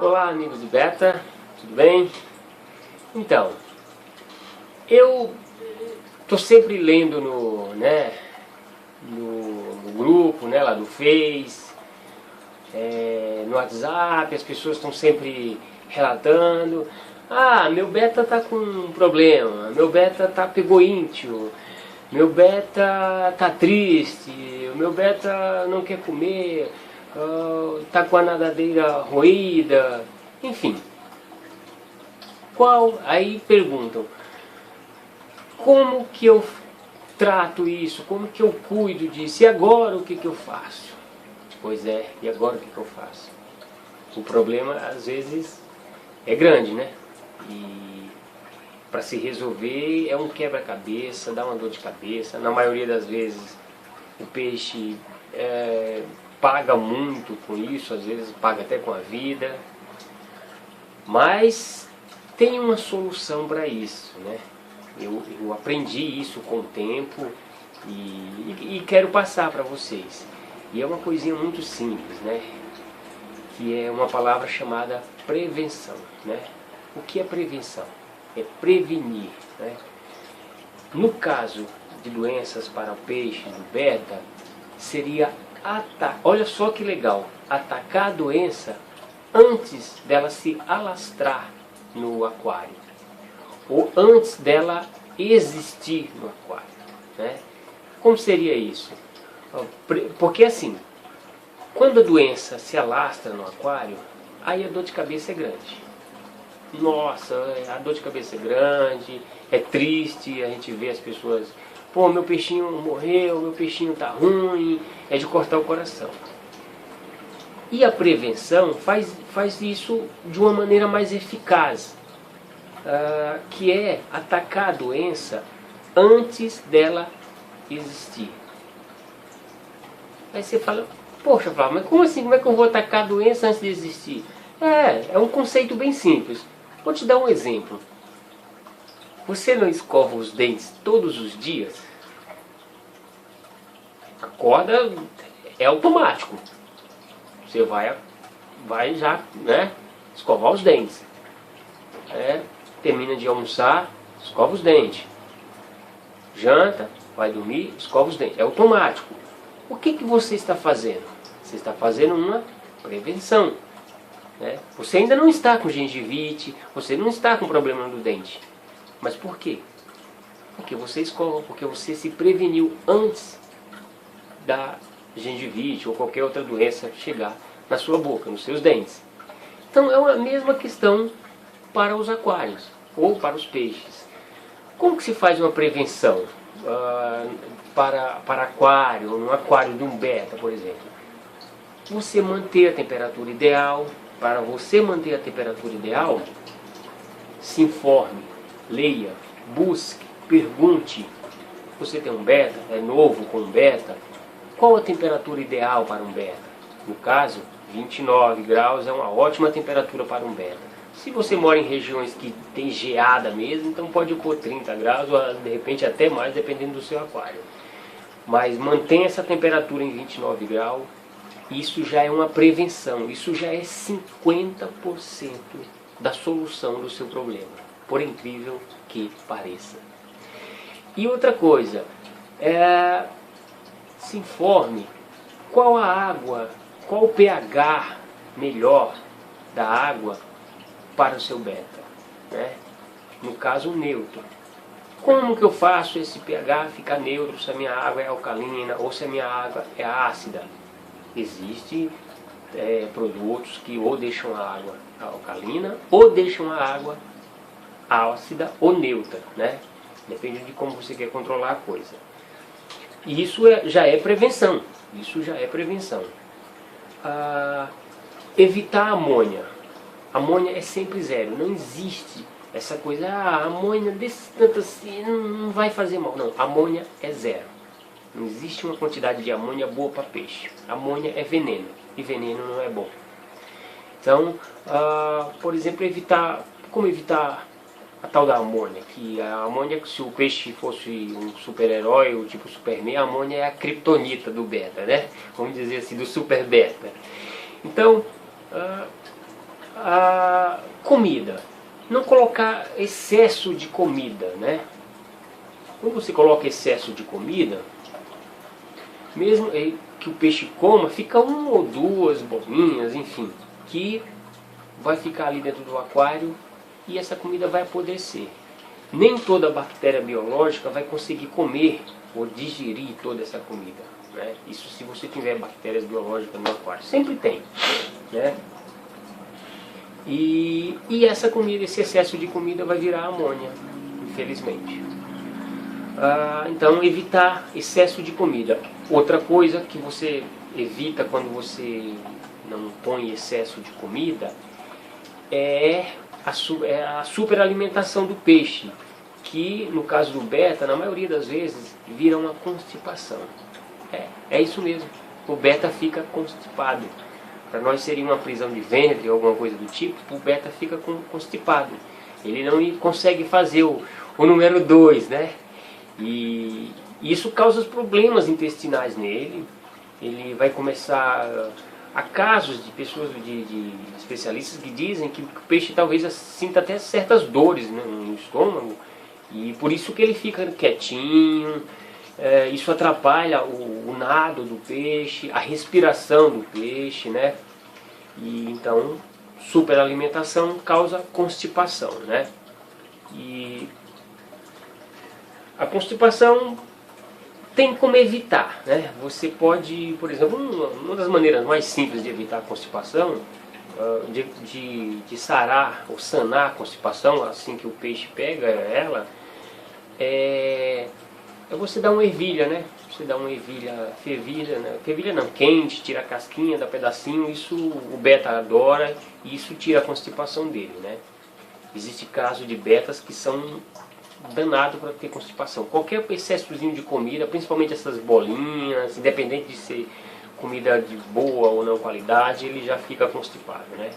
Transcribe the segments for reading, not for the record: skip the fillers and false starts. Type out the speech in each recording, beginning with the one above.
Olá, amigos do Beta, tudo bem? Então, eu tô sempre lendo no grupo, lá do Face, no WhatsApp, as pessoas estão sempre relatando: ah, meu Beta tá com um problema, meu Beta pegou íntio, meu Beta tá triste, o meu Beta não quer comer, tá com a nadadeira roída, enfim. Aí perguntam, como que eu trato isso, como que eu cuido disso, e agora o que eu faço? Pois é, e agora o que eu faço? O problema às vezes é grande, né? E para se resolver é um quebra-cabeça, dá uma dor de cabeça. Na maioria das vezes o peixe paga muito com isso, às vezes paga até com a vida. Mas tem uma solução para isso, né? Eu aprendi isso com o tempo e quero passar para vocês. E é uma coisinha muito simples, né? Que é uma palavra chamada prevenção, né? O que é prevenção? É prevenir, né? No caso de doenças para o peixe do beta, seria olha só que legal, atacar a doença antes dela se alastrar no aquário, ou antes dela existir no aquário, né? Como seria isso? Porque assim, quando a doença se alastra no aquário, aí a dor de cabeça é grande. Nossa, a dor de cabeça é grande, é triste, a gente vê as pessoas: pô, meu peixinho morreu, meu peixinho tá ruim, é de cortar o coração. E a prevenção faz isso de uma maneira mais eficaz, que é atacar a doença antes dela existir. Aí você fala: poxa, Flávio, mas como assim? Como é que eu vou atacar a doença antes de existir? É um conceito bem simples. Vou te dar um exemplo. Você não escova os dentes todos os dias? Acorda, é automático. Você vai já, né, escovar os dentes. Termina de almoçar, escova os dentes. Janta, vai dormir, escova os dentes. É automático. O que você está fazendo? Você está fazendo uma prevenção, né? Você ainda não está com gengivite, você não está com problema no dente. Mas por quê? Porque você escova, porque você se preveniu antes da gengivite ou qualquer outra doença chegar na sua boca, nos seus dentes. Então é a mesma questão para os aquários ou para os peixes. Como que se faz uma prevenção para aquário, no aquário de um beta, por exemplo? Você manter a temperatura ideal. Para você manter a temperatura ideal, se informe, leia, busque, pergunte. Você tem um beta, é novo com um beta, qual a temperatura ideal para um beta? No caso, 29 graus é uma ótima temperatura para um beta. Se você mora em regiões que tem geada mesmo, então pode pôr 30 graus ou de repente até mais, dependendo do seu aquário. Mas mantenha essa temperatura em 29 graus, isso já é uma prevenção, isso já é 50% da solução do seu problema, por incrível que pareça. E outra coisa, se informe qual a água, qual o pH melhor da água para o seu beta, né? No caso, neutro. Como que eu faço esse pH ficar neutro se a minha água é alcalina ou se a minha água é ácida? Existem produtos que ou deixam a água alcalina ou deixam a água ácida ou neutra, né? Depende de como você quer controlar a coisa. E isso já é prevenção. Isso já é prevenção. Evitar a amônia. A amônia é sempre zero. Não existe essa coisa: a amônia desse tanto assim não vai fazer mal. Não, a amônia é zero. Não existe uma quantidade de amônia boa para peixe. Amônia é veneno. E veneno não é bom. Então, por exemplo, como evitar a tal da amônia? Que a amônia, se o peixe fosse um super-herói, ou tipo Superman, a amônia é a criptonita do beta, né? Vamos dizer assim, do super beta. Então, A comida. Não colocar excesso de comida, né? Quando você coloca excesso de comida, mesmo que o peixe coma, fica uma ou duas bolinhas, enfim, que vai ficar ali dentro do aquário e essa comida vai apodrecer. Nem toda bactéria biológica vai conseguir comer ou digerir toda essa comida, né? Isso se você tiver bactérias biológicas no aquário. Sempre tem, né? E essa comida, esse excesso de comida vai virar amônia, infelizmente. Então evitar excesso de comida. Outra coisa que você evita quando você não põe excesso de comida é a superalimentação do peixe, que no caso do beta, na maioria das vezes, vira uma constipação. É isso mesmo, o beta fica constipado. Para nós seria uma prisão de ventre ou alguma coisa do tipo, o beta fica constipado. Ele não consegue fazer o número 2, né? E isso causa problemas intestinais nele. Ele vai começar... Há casos de pessoas, de especialistas que dizem que o peixe talvez sinta até certas dores, né, no estômago. E por isso que ele fica quietinho. Isso atrapalha o nado do peixe, a respiração do peixe, né? E então, superalimentação causa constipação, né? E a constipação tem como evitar, né? Você pode, por exemplo, uma das maneiras mais simples de evitar a constipação, de sarar ou sanar a constipação assim que o peixe pega ela, é você dar uma ervilha, né? Você dá uma ervilha fervida, né? Fervilha não, quente, tira a casquinha, dá pedacinho, isso o beta adora e isso tira a constipação dele, né? Existe casos de betas que são danados para ter constipação. Qualquer excessozinho de comida, principalmente essas bolinhas, independente de ser comida de boa ou não qualidade, ele já fica constipado, né?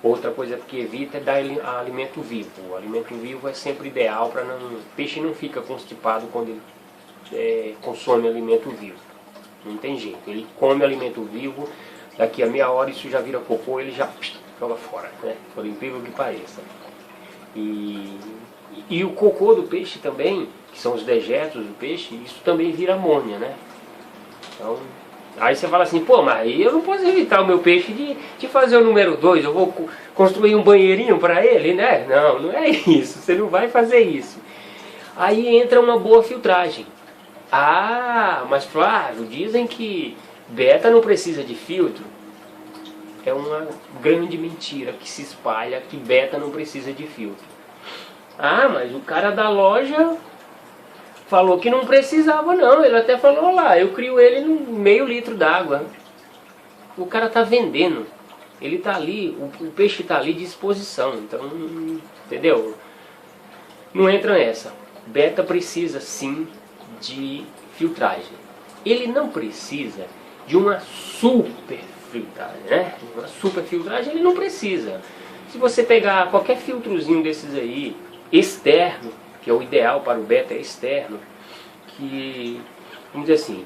Outra coisa que evita é dar alimento vivo. O alimento vivo é sempre ideal para não... O peixe não fica constipado quando ele consome alimento vivo. Não tem jeito. Ele come alimento vivo, daqui a meia hora isso já vira cocô, ele já joga fora, né? Por incrível que pareça. E o cocô do peixe também, que são os dejetos do peixe, isso também vira amônia, né? Então... Aí você fala assim, pô, mas eu não posso evitar o meu peixe de fazer o número 2, eu vou construir um banheirinho para ele, né? Não, não é isso, você não vai fazer isso. Aí entra uma boa filtragem. Ah, mas Flávio, dizem que beta não precisa de filtro. É uma grande mentira que se espalha que beta não precisa de filtro. Ah, mas o cara da loja... falou que não precisava não, ele até falou lá, eu crio ele no meio litro d'água. O cara está vendendo, ele está ali, o peixe está ali de exposição, então, entendeu? Não entra nessa. Beta precisa sim de filtragem. Ele não precisa de uma super filtragem, né? Uma super filtragem ele não precisa. Se você pegar qualquer filtrozinho desses aí, externo, que é o ideal para o beta, é externo, que, vamos dizer assim,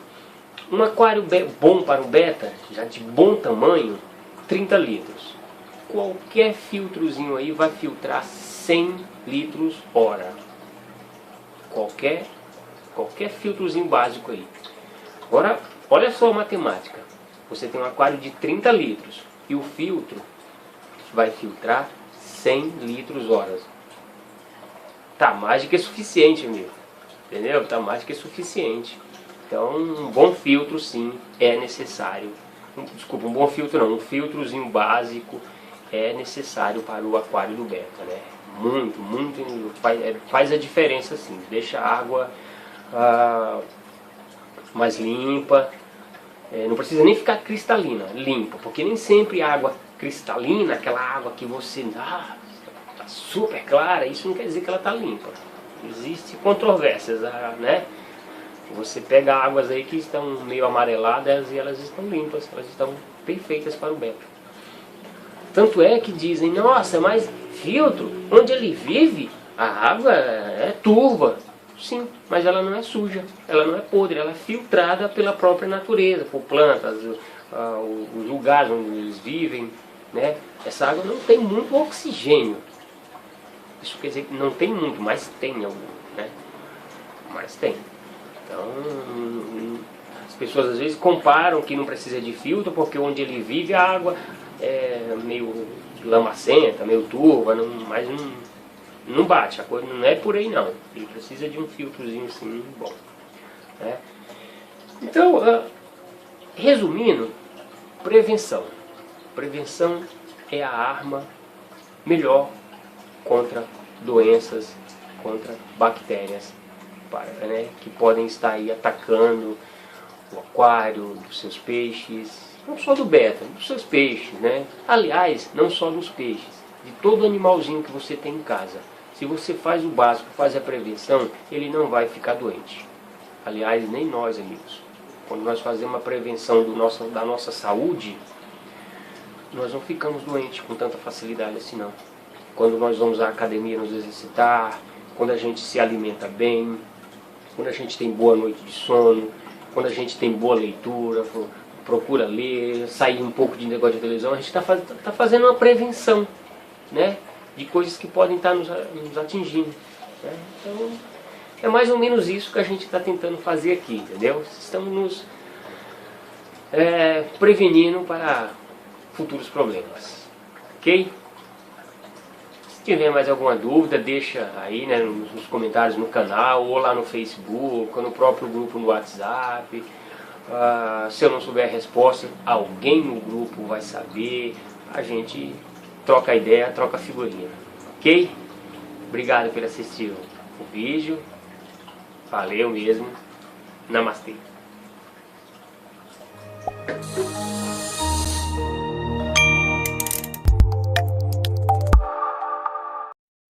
um aquário bom para o beta, já de bom tamanho, 30 litros. Qualquer filtrozinho aí vai filtrar 100 litros hora. Qualquer filtrozinho básico aí. Agora, olha só a matemática. Você tem um aquário de 30 litros e o filtro vai filtrar 100 litros horas. Tá mais do que suficiente, amigo. Entendeu? Tá mais do que suficiente. Então, um bom filtro, sim, é necessário. Desculpa, um bom filtro não. Um filtrozinho básico é necessário para o aquário do beta, né? Muito, muito. Faz a diferença, sim. Deixa a água mais limpa. Não precisa nem ficar cristalina, limpa. Porque nem sempre água cristalina, aquela água que você... super clara, isso não quer dizer que ela está limpa. Existem controvérsias, né? Você pega águas aí que estão meio amareladas e elas estão limpas, elas estão perfeitas para o beta. Tanto é que dizem, nossa, mas filtro, onde ele vive, a água é turva. Sim, mas ela não é suja, ela não é podre, ela é filtrada pela própria natureza, por plantas, os lugares onde eles vivem. né? Essa água não tem muito oxigênio. Isso quer dizer que não tem muito, mas tem algum, né? Mas tem. Então, as pessoas às vezes comparam que não precisa de filtro, porque onde ele vive a água é meio lamacenta, meio turva, mas não bate, a coisa não é por aí não. Ele precisa de um filtrozinho assim, bom, né? Então, resumindo, prevenção. Prevenção é a arma melhor contra doenças, contra bactérias, né, que podem estar aí atacando o aquário dos seus peixes, não só do beta, dos seus peixes, né? Aliás, não só dos peixes, de todo animalzinho que você tem em casa. Se você faz o básico, faz a prevenção, ele não vai ficar doente. Aliás, nem nós, amigos. Quando nós fazemos a prevenção da nossa saúde, nós não ficamos doentes com tanta facilidade assim não. Quando nós vamos à academia nos exercitar, quando a gente se alimenta bem, quando a gente tem boa noite de sono, quando a gente tem boa leitura, procura ler, sair um pouco de negócio de televisão, a gente está fazendo uma prevenção, né, de coisas que podem estar nos atingindo, né? Então, é mais ou menos isso que a gente está tentando fazer aqui, entendeu? Estamos nos prevenindo para futuros problemas, ok? Se tiver mais alguma dúvida, deixa aí, né, nos comentários no canal, ou lá no Facebook, ou no próprio grupo no WhatsApp. Se eu não souber a resposta, alguém no grupo vai saber. A gente troca ideia, troca figurinha, ok? Obrigado por assistir o vídeo. Valeu mesmo. Namastê.